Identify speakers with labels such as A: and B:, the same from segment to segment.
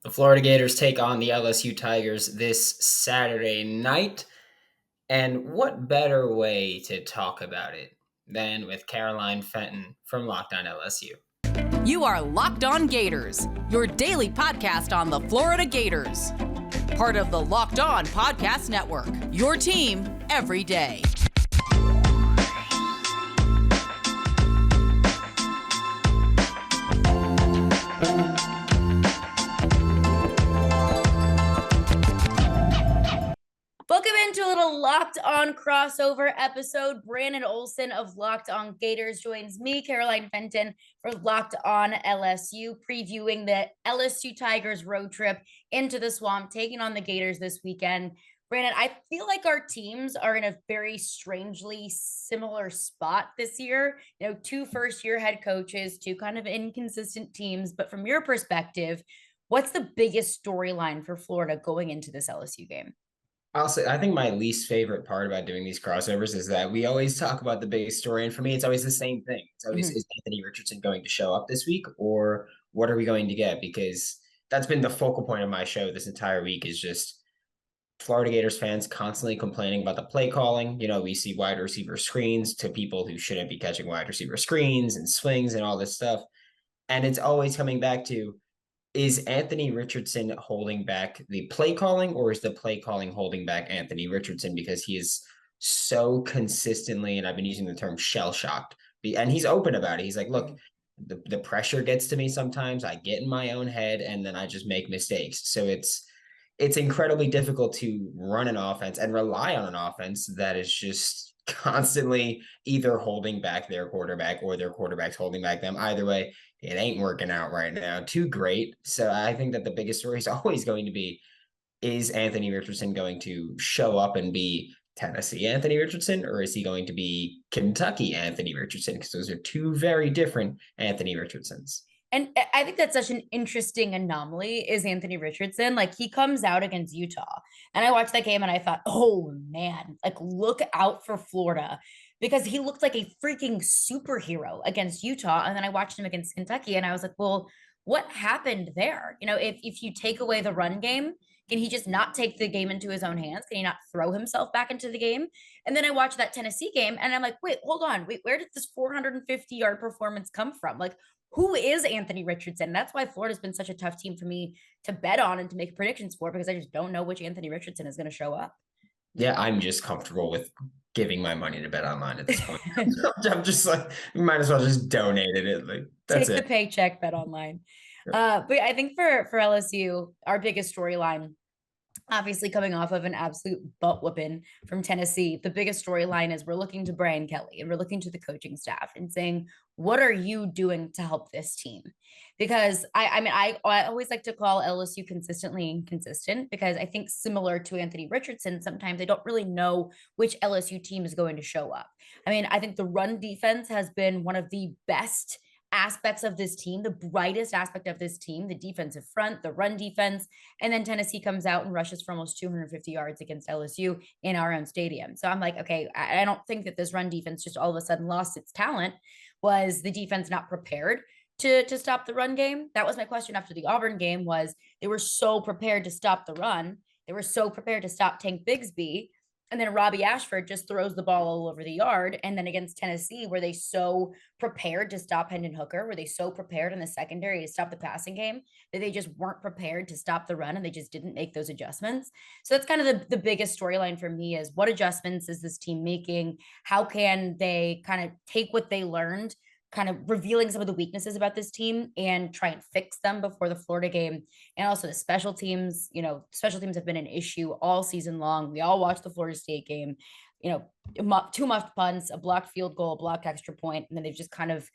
A: The Florida Gators take on the LSU Tigers this Saturday night. And what better way to talk about it than with Caroline Fenton from Locked On LSU?
B: You are Locked On Gators, your daily podcast on the Florida Gators. Part of the Locked On Podcast Network, your team every day.
C: Welcome into a little Locked On crossover episode. Brandon Olson of Locked On Gators joins me, Caroline Fenton, for Locked On LSU, previewing the LSU Tigers road trip into the Swamp, taking on the Gators this weekend. Brandon, I feel like our teams are in a very strangely similar spot this year. You know, two first-year head coaches, two kind of inconsistent teams. But from your perspective, what's the biggest storyline for Florida going into this LSU game?
A: I'll say, I think my least favorite part about doing these crossovers is that we always talk about the big story. And for me, it's always the same thing. It's always, is Anthony Richardson going to show up this week, or what are we going to get? Because that's been the focal point of my show this entire week, is just Florida Gators fans constantly complaining about the play calling. You know, we see wide receiver screens to people who shouldn't be catching wide receiver screens and swings and all this stuff. And it's always coming back to, is Anthony Richardson holding back the play calling, or is the play calling holding back Anthony Richardson? Because he is so consistently, and I've been using the term shell shocked, and he's open about it. He's like, look, the pressure gets to me sometimes. I get in my own head and then I just make mistakes. So it's incredibly difficult to run an offense and rely on an offense that is just constantly either holding back their quarterback or their quarterback's holding back them. Either way, it ain't working out right now too great. So I think that the biggest story is always going to be, is Anthony Richardson going to show up and be Tennessee Anthony Richardson, or is he going to be Kentucky Anthony Richardson? Because those are two very different Anthony Richardsons.
C: And I think that's such an interesting anomaly is Anthony Richardson. Like, he comes out against Utah. And I watched that game and I thought, oh man, like, look out for Florida, because he looked like a freaking superhero against Utah. And then I watched him against Kentucky and I was like, well, what happened there? You know, if you take away the run game, can he just not take the game into his own hands? Can he not throw himself back into the game? And then I watched that Tennessee game and I'm like, wait, hold on. Wait, where did this 450-yard performance come from? Like, who is Anthony Richardson? That's why Florida's been such a tough team for me to bet on and to make predictions for, because I just don't know which Anthony Richardson is going to show up.
A: Yeah, I'm just comfortable with giving my money to BetOnline at this point. I'm just like, you might as well just donate it. Like, that's
C: Take
A: it.
C: the paycheck, BetOnline. But I think for LSU, our biggest storyline, obviously coming off of an absolute butt whooping from Tennessee, the biggest storyline is we're looking to Brian Kelly and we're looking to the coaching staff and saying, what are you doing to help this team? Because I always like to call LSU consistently inconsistent, because I think, similar to Anthony Richardson, sometimes they don't really know which LSU team is going to show up. I mean, I think the run defense has been one of the best aspects of this team, the brightest aspect of this team, the defensive front, the run defense. And then Tennessee comes out and rushes for almost 250 yards against LSU in our own stadium. So I'm like, okay, I don't think that this run defense just all of a sudden lost its talent. Was the defense not prepared to stop the run game? That was my question after the Auburn game. Was they were so prepared to stop the run. They were so prepared to stop Tank Bigsby. And then Robbie Ashford just throws the ball all over the yard. And then against Tennessee, were they so prepared to stop Hendon Hooker? Were they so prepared in the secondary to stop the passing game that they just weren't prepared to stop the run, and they just didn't make those adjustments? So that's kind of the biggest storyline for me, is what adjustments is this team making? How can they kind of take what they learned, kind of revealing some of the weaknesses about this team, and try and fix them before the Florida game? And also the special teams, you know, special teams have been an issue all season long. We all watched the Florida State game, you know, two muffed punts, a blocked field goal, a blocked extra point, and then they've just kind of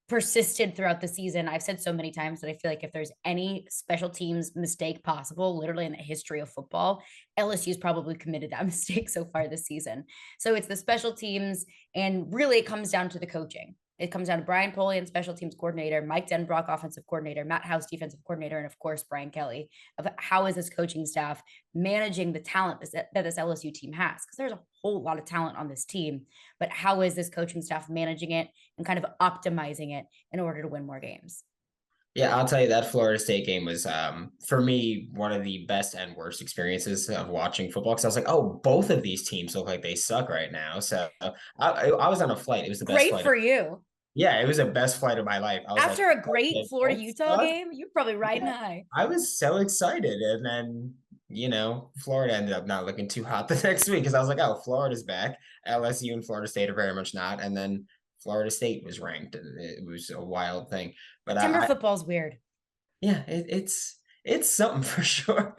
C: persisted throughout the season. I've said so many times that I feel like if there's any special teams mistake possible, literally in the history of football, LSU's probably committed that mistake so far this season. So it's the special teams, and really it comes down to the coaching. It comes down to Brian Polian, special teams coordinator, Mike Denbrock, offensive coordinator, Matt House, defensive coordinator, and of course, Brian Kelly, of how is this coaching staff managing the talent that this LSU team has? Because there's a whole lot of talent on this team, but how is this coaching staff managing it and kind of optimizing it in order to win more games?
A: Yeah, I'll tell you that Florida State game was, for me, one of the best and worst experiences of watching football. Because I was like, oh, both of these teams look like they suck right now. So I was on a flight. It was the best
C: Great
A: flight.
C: for you.
A: Yeah, it was the best flight of my life. I was like,
C: After a
A: "Oh,
C: great
A: they
C: Florida
A: both
C: Utah
A: suck."
C: game, you're probably riding
A: Yeah,
C: high.
A: I was so excited, and then Florida ended up not looking too hot the next week because I was like, oh, Florida's back. LSU and Florida State are very much not, and then Florida State was ranked, and it was a wild thing. But
C: September football's weird.
A: yeah, it's something for sure.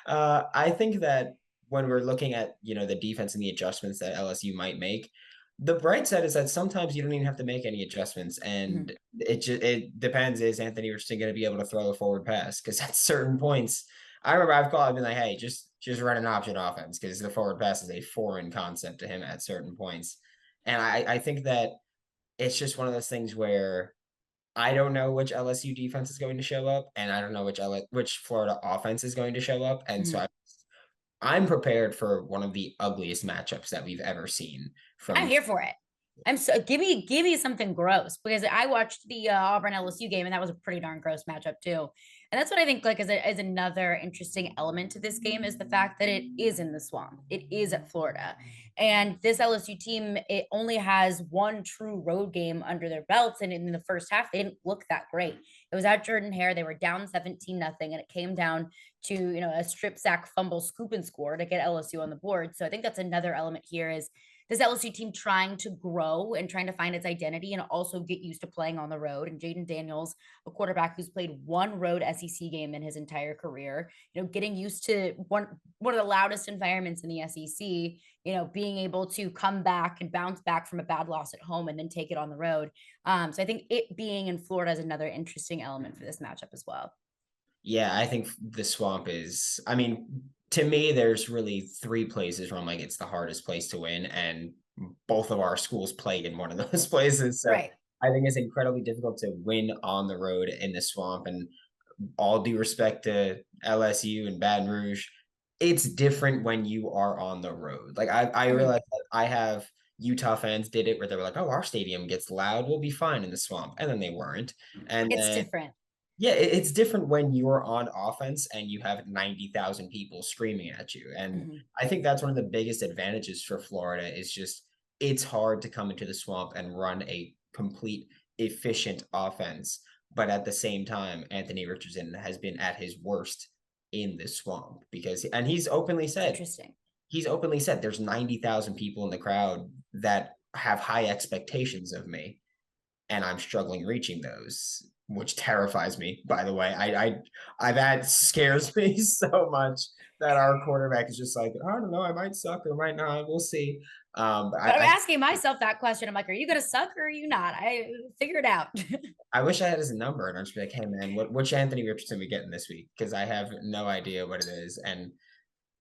A: I think that when we're looking at the defense and the adjustments that LSU might make, the bright side is that sometimes you don't even have to make any adjustments,
C: Mhm.
A: and it depends. Is Anthony Richardson going to be able to throw a forward pass? Because at certain points, I remember I've been like, hey, just run an option offense because the forward pass is a foreign concept to him at certain points, and I think that it's just one of those things where I don't know which LSU defense is going to show up, and I don't know which Florida offense is going to show up, and so
C: Mhm.
A: I'm prepared for one of the ugliest matchups that we've ever seen
C: I'm
A: from.
C: here for it. I'm so give me something gross because I watched the Auburn LSU game and that was a pretty darn gross matchup too. And that's what I think like is another interesting element to this game is the fact that it is in the swamp. It is at Florida. And this LSU team, it only has one true road game under their belts. And in the first half, they didn't look that great. It was at Jordan Hare. They were down 17-0, and it came down to, a strip sack, fumble, scoop and score to get LSU on the board. So I think that's another element here is this LSU team trying to grow and trying to find its identity and also get used to playing on the road. And Jaden Daniels, a quarterback who's played one road SEC game in his entire career, getting used to one of the loudest environments in the SEC, being able to come back and bounce back from a bad loss at home and then take it on the road. So I think it being in Florida is another interesting element for this matchup as well.
A: Yeah, I think the swamp is. I mean, to me, there's really three places where I'm like, it's the hardest place to win, and both of our schools played in one of those places. So
C: Right.
A: I think it's incredibly difficult to win on the road in the swamp. And all due respect to LSU and Baton Rouge, it's different when you are on the road. Like I
C: Mhm.
A: realize that I have Utah fans did it where they were like, "Oh, our stadium gets loud. We'll be fine in the swamp," and then they weren't. And
C: It's
A: then
C: different.
A: yeah, it's different when you're on offense and you have 90,000 people screaming at you. And
C: Mhm.
A: I think that's one of the biggest advantages for Florida is just it's hard to come into the swamp and run a complete efficient offense. But at the same time, Anthony Richardson has been at his worst in the swamp because and
C: It's interesting.
A: he's openly said there's 90,000 people in the crowd that have high expectations of me and I'm struggling reaching those, which terrifies me. By the way, that scares me so much that our quarterback is just like, I don't know, I might suck or might not. We'll see. But
C: But I'm asking myself that question. I'm like, are you going to suck or are you not? I figure it out.
A: I wish I had his number and I'd just be like, hey man, which Anthony Richardson we getting this week? Because I have no idea what it is, and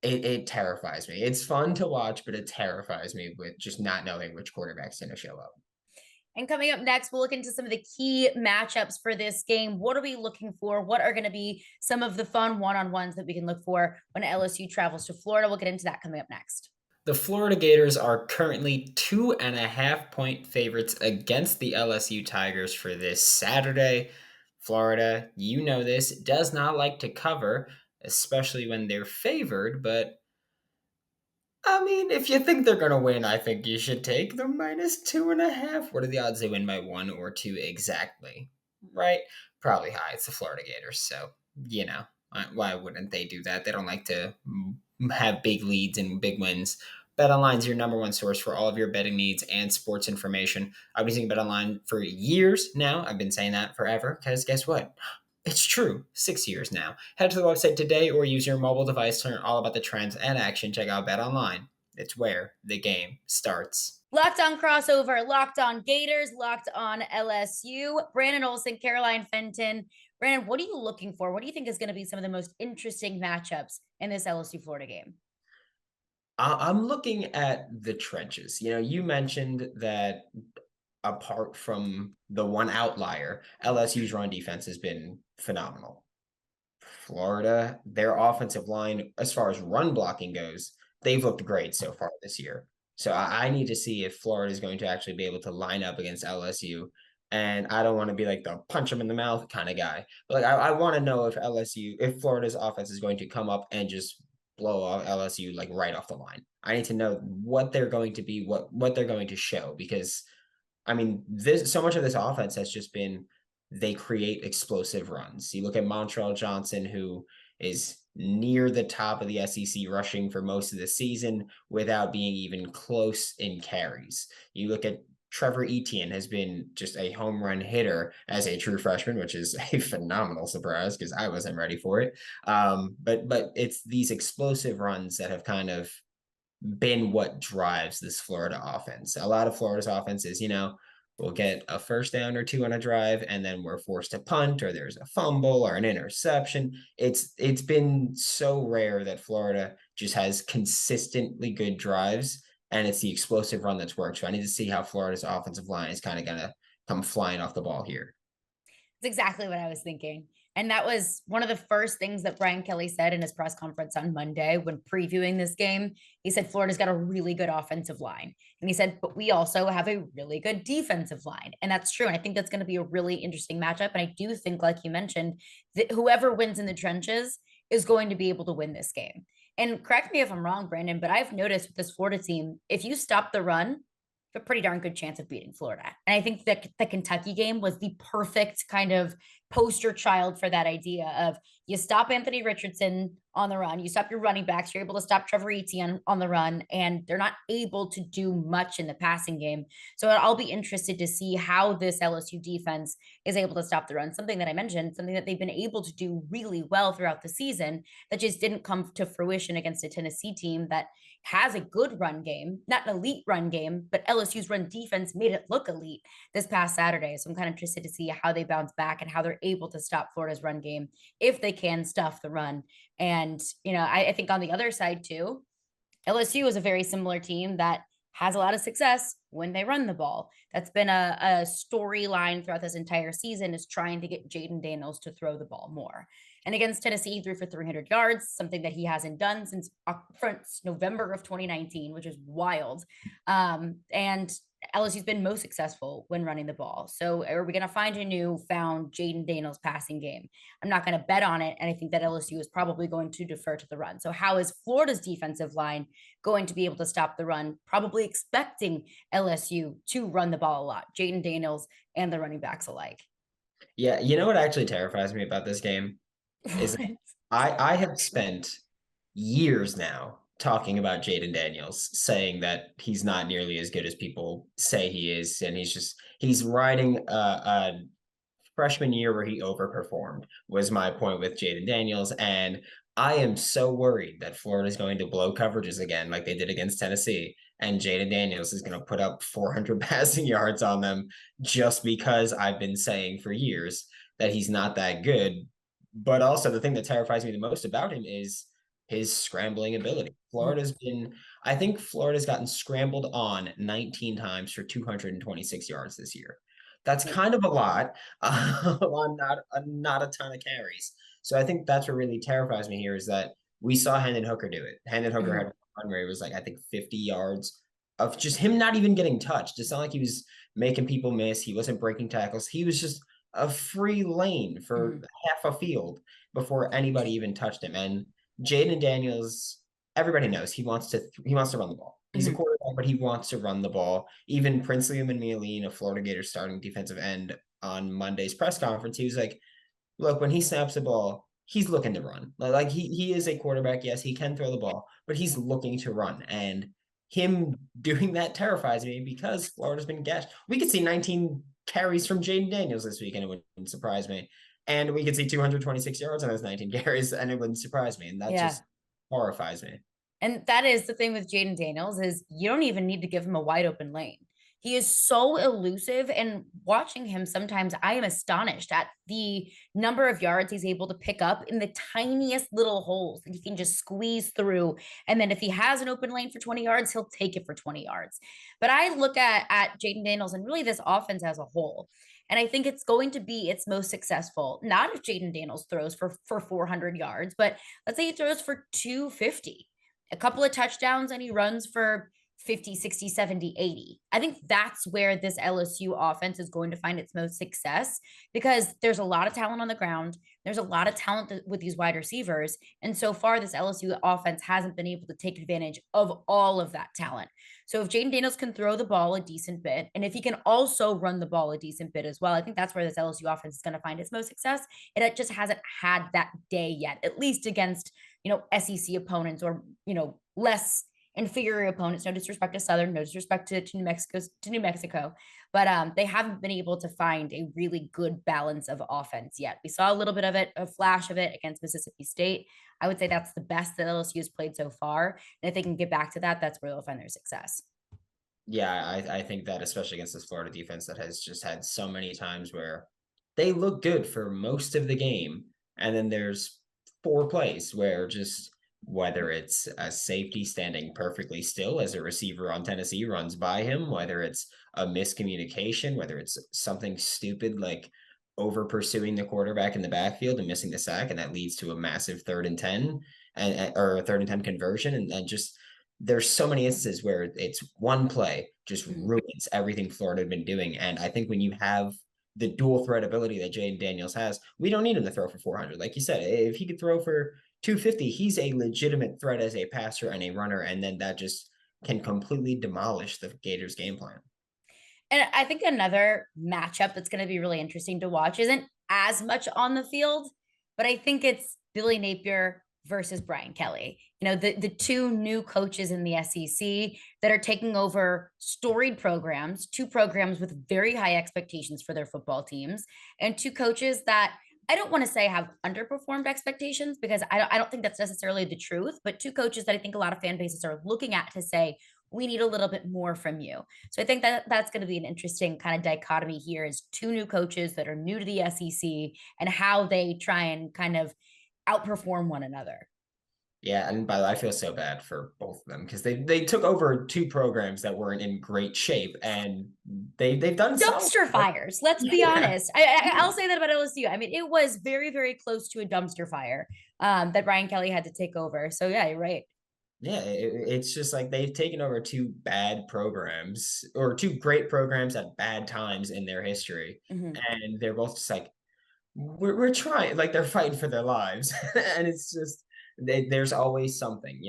A: it terrifies me. It's fun to watch, but it terrifies me with just not knowing which quarterback's going to show up.
C: And coming up next, we'll look into some of the key matchups for this game. What are we looking for? What are going to be some of the fun one-on-ones that we can look for when LSU travels to Florida? We'll get into that coming up next.
A: The Florida Gators are currently 2.5-point favorites against the LSU Tigers for this Saturday. Florida, you know this, does not like to cover, especially when they're favored, but I mean, if you think they're going to win, I think you should take the -2.5. What are the odds they win by 1 or 2 exactly? Right? Probably high. It's the Florida Gators. So, why wouldn't they do that? They don't like to have big leads and big wins. BetOnline is your number one source for all of your betting needs and sports information. I've been using BetOnline for years now. I've been saying that forever because guess what? It's true. 6 years now. Head to the website today or use your mobile device to learn all about the trends and action. Check out BetOnline. It's where the game starts.
C: Locked on crossover, locked on Gators, locked on LSU. Brandon Olson, Caroline Fenton. Brandon, what are you looking for? What do you think is going to be some of the most interesting matchups in this LSU Florida game?
A: I'm looking at the trenches. You mentioned that apart from the one outlier, LSU's run defense has been phenomenal. Florida, their offensive line, as far as run blocking goes, they've looked great so far this year. So I need to see if Florida is going to actually be able to line up against LSU And I don't want to be like the punch him in the mouth kind of guy. But like I want to know if Florida's offense is going to come up and just blow off LSU like right off the line. I need to know what they're going to be, what they're going to show, because I mean, this so much of this offense has just been they create explosive runs. You look at Montreal Johnson, who is near the top of the SEC rushing for most of the season without being even close in carries. You look at Trevor Etienne has been just a home run hitter as a true freshman, which is a phenomenal surprise because I wasn't ready for it. But it's these explosive runs that have kind of been what drives this Florida offense. A lot of Florida's offense is, we'll get a first down or two on a drive, and then we're forced to punt, or there's a fumble or an interception. It's been so rare that Florida just has consistently good drives, and it's the explosive run that's worked. So I need to see how Florida's offensive line is kind of gonna come flying off the ball here.
C: It's exactly what I was thinking. And that was one of the first things that Brian Kelly said in his press conference on Monday when previewing this game. He said, Florida's got a really good offensive line. And he said, but we also have a really good defensive line. And that's true. And I think that's going to be a really interesting matchup. And I do think, like you mentioned, that whoever wins in the trenches is going to be able to win this game. And correct me if I'm wrong, Brandon, but I've noticed with this Florida team, if you stop the run, a pretty darn good chance of beating Florida. And I think that the Kentucky game was the perfect kind of poster child for that idea of you stop Anthony Richardson on the run, you stop your running backs, you're able to stop Trevor Etienne on the run, and they're not able to do much in the passing game. So I'll be interested to see how this LSU defense is able to stop the run. Something that I mentioned, something that they've been able to do really well throughout the season that just didn't come to fruition against a Tennessee team that has a good run game, not an elite run game, but LSU's run defense made it look elite this past Saturday. So I'm kind of interested to see how they bounce back and how they're able to stop Florida's run game if they can stuff the run. And, I think on the other side too, LSU is a very similar team that has a lot of success when they run the ball. That's been a storyline throughout this entire season, is trying to get Jaden Daniels to throw the ball more. And against Tennessee, he threw for 300 yards, something that he hasn't done since November of 2019, which is wild. And LSU's been most successful when running the ball. So are we going to find a new found Jaden Daniels passing game? I'm not going to bet on it. And I think that LSU is probably going to defer to the run. So how is Florida's defensive line going to be able to stop the run? Probably expecting LSU to run the ball a lot, Jaden Daniels and the running backs alike.
A: Yeah, you know what actually terrifies me about this game is I have spent years now talking about Jaden Daniels, saying that he's not nearly as good as people say he is, and he's riding a freshman year where he overperformed, was my point with Jaden Daniels. And I am so worried that Florida is going to blow coverages again, like they did against Tennessee, and Jaden Daniels is going to put up 400 passing yards on them just because I've been saying for years that he's not that good. But also the thing that terrifies me the most about him is his scrambling ability. I think Florida's gotten scrambled on 19 times for 226 yards this year. That's kind of a lot on not a ton of carries. So I think that's what really terrifies me here is that we saw Hendon Hooker do it. Hendon Hooker had one where it was like, I think 50 yards of just him not even getting touched. It's not like he was making people miss. He wasn't breaking tackles. He was just a free lane for half a field before anybody even touched him. And Jaden Daniels, everybody knows he wants to run the ball. He's a quarterback, but he wants to run the ball. Even Princely Umanmielen, a Florida Gators starting defensive end, on Monday's press conference, he was like, look, when he snaps the ball, he's looking to run. Like he is a quarterback. Yes, he can throw the ball, but he's looking to run. And him doing that terrifies me because Florida's been gashed. We could see 19 carries from Jaden Daniels this week, and it wouldn't surprise me. And we could see 226 yards on those 19 carries, and it wouldn't surprise me. And that just horrifies me.
C: And that is the thing with Jaden Daniels, is you don't even need to give him a wide open lane. He is so elusive, and watching him sometimes, I am astonished at the number of yards he's able to pick up in the tiniest little holes that he can just squeeze through. And then if he has an open lane for 20 yards, he'll take it for 20 yards. But I look at Jaden Daniels and really this offense as a whole, and I think it's going to be its most successful, not if Jaden Daniels throws for 400 yards, but let's say he throws for 250, a couple of touchdowns, and he runs for 50, 60, 70, 80. I think that's where this LSU offense is going to find its most success because there's a lot of talent on the ground. There's a lot of talent with these wide receivers. And so far, this LSU offense hasn't been able to take advantage of all of that talent. So if Jaden Daniels can throw the ball a decent bit, and if he can also run the ball a decent bit as well, I think that's where this LSU offense is going to find its most success. It just hasn't had that day yet, at least against, SEC opponents or, less inferior opponents. No disrespect to Southern, no disrespect to New Mexico, but they haven't been able to find a really good balance of offense yet. We saw a little bit of it, a flash of it against Mississippi State. I would say that's the best that LSU has played so far, and if they can get back to that, that's where they'll find their success.
A: Yeah, I think that especially against this Florida defense that has just had so many times where they look good for most of the game, and then there's 4 plays where just whether it's a safety standing perfectly still as a receiver on Tennessee runs by him, whether it's a miscommunication, whether it's something stupid like over pursuing the quarterback in the backfield and missing the sack, and that leads to a massive 3rd and 10 or a 3rd and 10 conversion, and just there's so many instances where it's one play just ruins everything Florida had been doing. And I think when you have the dual threat ability that Jayden Daniels has, we don't need him to throw for 400. Like you said, if he could throw for 250, he's a legitimate threat as a passer and a runner. And then that just can completely demolish the Gators game plan.
C: And I think another matchup that's going to be really interesting to watch isn't as much on the field, but I think it's Billy Napier versus Brian Kelly. The two new coaches in the SEC that are taking over storied programs, 2 programs with very high expectations for their football teams, and 2 coaches that I don't want to say have underperformed expectations because I don't think that's necessarily the truth, but 2 coaches that I think a lot of fan bases are looking at to say, we need a little bit more from you. So I think that that's going to be an interesting kind of dichotomy here is 2 new coaches that are new to the SEC and how they try and kind of outperform one another.
A: Yeah, and by the way, I feel so bad for both of them because they took over 2 programs that weren't in great shape, and they've done
C: dumpster fires. Let's be honest. I'll say that about LSU. I mean, it was very, very close to a dumpster fire that Brian Kelly had to take over. So yeah, you're right.
A: Yeah, it's just like they've taken over 2 bad programs or 2 great programs at bad times in their history, and they're both just like we're trying, like they're fighting for their lives, and it's just there's always something,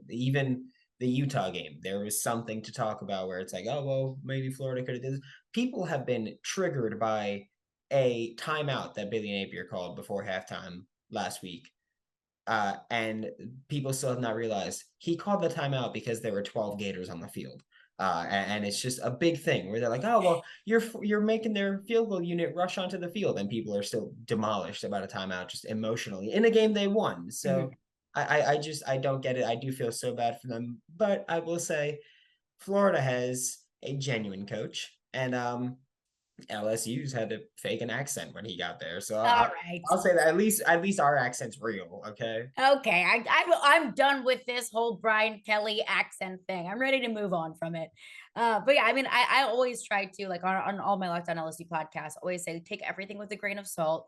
A: even the Utah game, there was something to talk about where it's like, oh well, maybe Florida could have did this. People have been triggered by a timeout that Billy Napier called before halftime last week. And people still have not realized he called the timeout because there were 12 Gators on the field. And it's just a big thing where they're like, oh, well, you're making their field goal unit rush onto the field, and people are still demolished about a timeout just emotionally in a game they won. So I don't get it. I do feel so bad for them. But I will say Florida has a genuine coach, and LSU's had to fake an accent when he got there. So I'll say that at least our accent's real. Okay.
C: Okay. I'm done with this whole Brian Kelly accent thing. I'm ready to move on from it. But yeah, I mean, I always try to, like, on all my Locked On LSU podcasts, always say take everything with a grain of salt.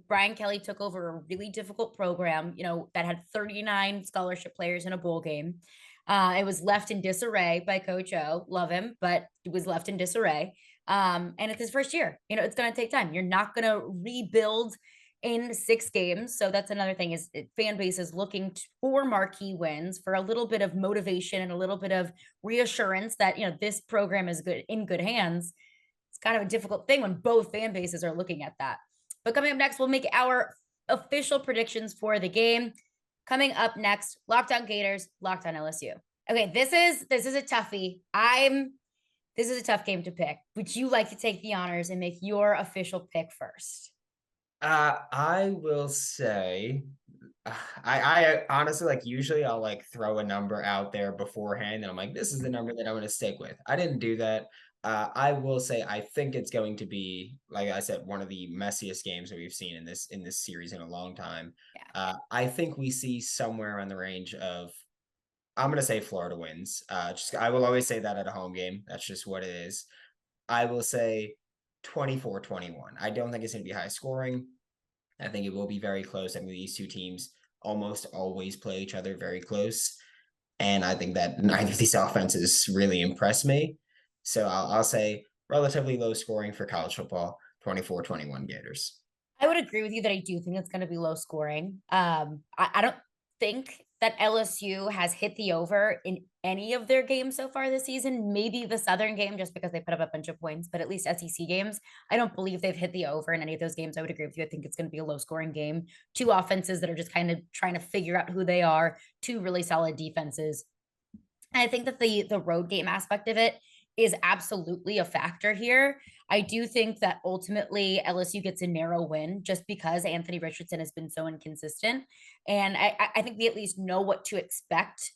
C: Brian Kelly took over a really difficult program, that had 39 scholarship players in a bowl game. It was left in disarray by Coach O. Love him, but it was left in disarray. And it's his first year. It's going to take time. You're not going to rebuild in 6 games. So that's another thing is fan base is looking for marquee wins, for a little bit of motivation and a little bit of reassurance that, this program is good in good hands. It's kind of a difficult thing when both fan bases are looking at that. But coming up next, we'll make our official predictions for the game. Coming up next, Locked On Gators, Locked On LSU. Okay, this is a toughie. This is a tough game to pick. Would you like to take the honors and make your official pick first?
A: I will say, I honestly, like, usually I'll like throw a number out there beforehand, and I'm like, this is the number that I'm going to stick with. I didn't do that. I will say I think it's going to be, like I said, one of the messiest games that we've seen in this series in a long time.
C: Yeah.
A: I think we see somewhere on the range of, I'm going to say Florida wins. I will always say that at a home game. That's just what it is. I will say 24-21. I don't think it's going to be high scoring. I think it will be very close. I mean, these 2 teams almost always play each other very close. And I think that neither of these offenses really impress me. So I'll say relatively low scoring for college football, 24-21 Gators.
C: I would agree with you that I do think it's going to be low scoring. I don't think that LSU has hit the over in any of their games so far this season. Maybe the Southern game, just because they put up a bunch of points, but at least SEC games, I don't believe they've hit the over in any of those games. I would agree with you. I think it's going to be a low scoring game. Two offenses that are just kind of trying to figure out who they are, two really solid defenses. And I think that the road game aspect of it is absolutely a factor here. I do think that ultimately LSU gets a narrow win just because Anthony Richardson has been so inconsistent. And I think we at least know what to expect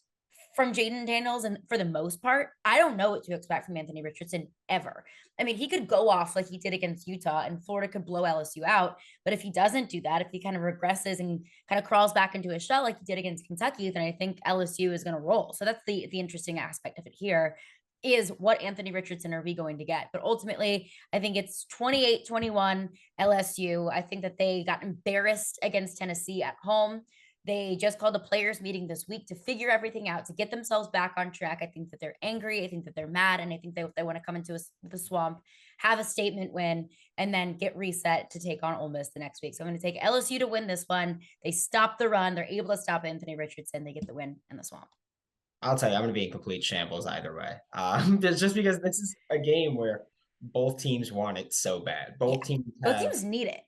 C: from Jaden Daniels. And for the most part, I don't know what to expect from Anthony Richardson ever. I mean, he could go off like he did against Utah and Florida could blow LSU out. But if he doesn't do that, if he kind of regresses and kind of crawls back into his shell like he did against Kentucky, then I think LSU is going to roll. So that's the interesting aspect of it here is what Anthony Richardson are we going to get? But ultimately, I think it's 28-21 LSU. I think that they got embarrassed against Tennessee at home. They just called a players meeting this week to figure everything out, to get themselves back on track. I think that they're angry. I think that they're mad. And I think they want to come into the swamp, have a statement win, and then get reset to take on Ole Miss the next week. So I'm going to take LSU to win this one. They stop the run. They're able to stop Anthony Richardson. They get the win in the swamp.
A: I'll tell you, I'm going to be in complete shambles either way. Just because this is a game where both teams want it so bad. Both teams
C: need it.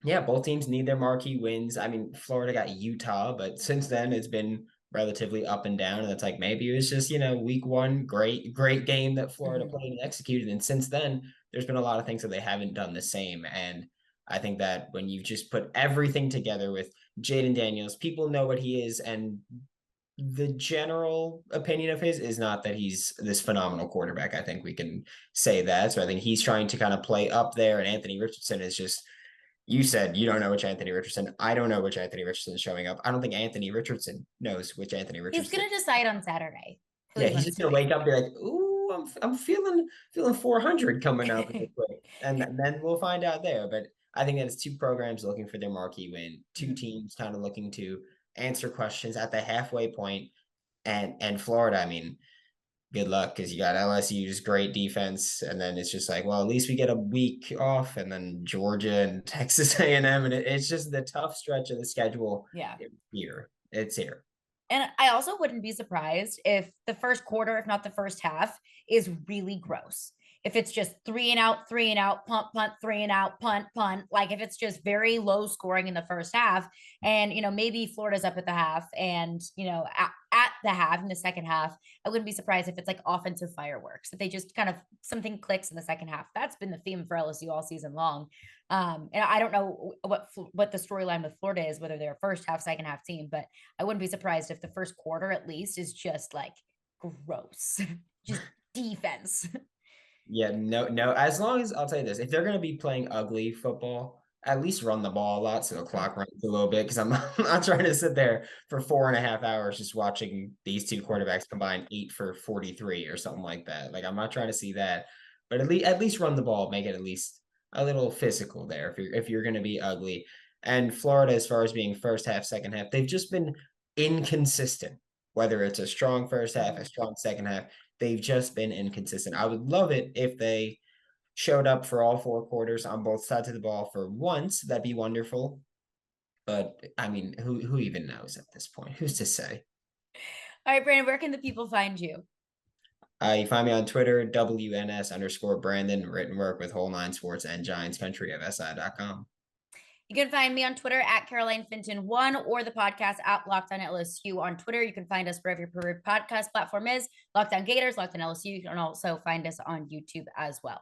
A: Yeah, both teams need their marquee wins. I mean, Florida got Utah, but since then it's been relatively up and down. And it's like maybe it was just, week one, great game that Florida played and executed. And since then, there's been a lot of things that they haven't done the same. And I think that when you just put everything together with Jaden Daniels, people know what he is, and the general opinion of his is not that he's this phenomenal quarterback. I think we can say that. So I think he's trying to kind of play up there, and Anthony Richardson is just, you said you don't know which Anthony Richardson. I don't know which Anthony Richardson is showing up. I don't think Anthony Richardson knows which Anthony Richardson.
C: He's going to decide on Saturday.
A: Yeah, he's just going to wake up and be like, ooh, I'm feeling 400 coming up quick. And then we'll find out there. But I think that it's two programs looking for their marquee win, two teams kind of looking to answer questions at the halfway point. And Florida, I mean, good luck, because you got LSU's great defense, and then it's just like, well, at least we get a week off, and then Georgia and Texas A&M, and it's just the tough stretch of the schedule.
C: Yeah,
A: it's here.
C: And I also wouldn't be surprised if the first quarter, if not the first half, is really gross. If it's just 3 and out, punt, 3 and out, punt. Like if it's just very low scoring in the first half, and maybe Florida's up at the half, and at the half in the second half, I wouldn't be surprised if it's like offensive fireworks. If they just kind of something clicks in the second half. That's been the theme for LSU all season long. And I don't know what the storyline with Florida is, whether they're first half, second half team, but I wouldn't be surprised if the first quarter at least is just like gross, just defense.
A: Yeah, no. As long as, I'll tell you this, if they're going to be playing ugly football, at least run the ball a lot so the clock runs a little bit, because I'm not trying to sit there for 4.5 hours just watching these two quarterbacks combine 8 for 43 or something like that. Like, I'm not trying to see that, but at least run the ball, make it at least a little physical there if you're going to be ugly. And Florida, as far as being first half, second half, they've just been inconsistent, whether it's a strong first half, a strong second half. They've just been inconsistent. I would love it if they showed up for all 4 quarters on both sides of the ball for once. That'd be wonderful. But I mean, who even knows at this point? Who's to say?
C: All right, Brandon, where can the people find you?
A: You find me on Twitter, WNS_Brandon, written work with Whole Nine Sports and Giants Country of SI.com.
C: You can find me on Twitter at Caroline Finton1, or the podcast at Locked On LSU on Twitter. You can find us wherever your preferred podcast platform is. Locked On Gators, Locked On LSU. You can also find us on YouTube as well.